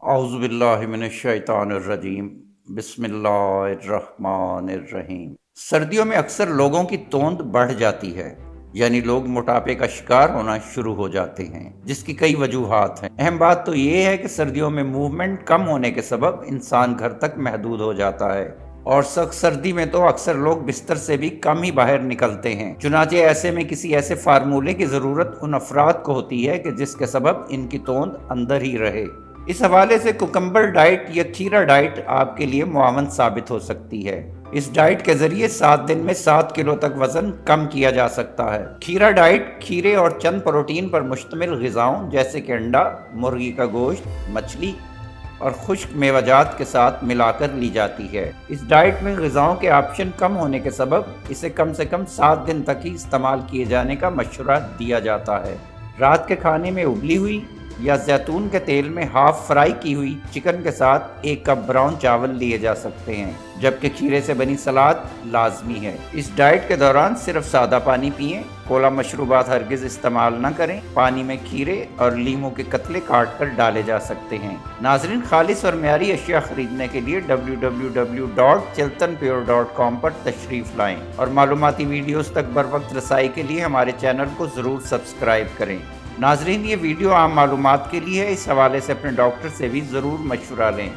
اعوذ باللہ من الشیطان الرجیم بسم اللہ الرحمن الرحیم۔ سردیوں میں اکثر لوگوں کی توند بڑھ جاتی ہے، یعنی لوگ موٹاپے کا شکار ہونا شروع ہو جاتے ہیں، جس کی کئی وجوہات ہیں۔ اہم بات تو یہ ہے کہ سردیوں میں موومنٹ کم ہونے کے سبب انسان گھر تک محدود ہو جاتا ہے، اور سخت سردی میں تو اکثر لوگ بستر سے بھی کم ہی باہر نکلتے ہیں۔ چنانچہ ایسے میں کسی ایسے فارمولے کی ضرورت ان افراد کو ہوتی ہے کہ جس کے سبب ان کی توند اندر ہی رہے۔ اس حوالے سے کوکمبر ڈائٹ یا کھیرا ڈائٹ آپ کے لیے معاون ثابت ہو سکتی ہے۔ اس ڈائٹ کے ذریعے 7 دن میں 7 کلو تک وزن کم کیا جا سکتا ہے۔ کھیرا ڈائٹ کھیرے اور چند پروٹین پر مشتمل غذاؤں جیسے کہ انڈا، مرغی کا گوشت، مچھلی اور خشک میوہ جات کے ساتھ ملا کر لی جاتی ہے۔ اس ڈائٹ میں غذاؤں کے آپشن کم ہونے کے سبب اسے کم سے کم 7 دن تک ہی استعمال کیے جانے کا مشورہ دیا جاتا ہے۔ رات کے کھانے میں ابلی ہوئی یا زیتون کے تیل میں ہاف فرائی کی ہوئی چکن کے ساتھ 1 کپ براؤن چاول لیے جا سکتے ہیں، جبکہ کھیرے سے بنی سلاد لازمی ہے۔ اس ڈائٹ کے دوران صرف سادہ پانی پئیں، کولا مشروبات ہرگز استعمال نہ کریں۔ پانی میں کھیرے اور لیموں کے قطرے کاٹ کر ڈالے جا سکتے ہیں۔ ناظرین، خالص اور معیاری اشیاء خریدنے کے لیے www.chiltanpure.com پر تشریف لائیں، اور معلوماتی ویڈیوز تک بروقت رسائی کے لیے ہمارے چینل کو ضرور سبسکرائب کریں۔ ناظرین، یہ ویڈیو عام معلومات کے لیے ہے، اس حوالے سے اپنے ڈاکٹر سے بھی ضرور مشورہ لیں۔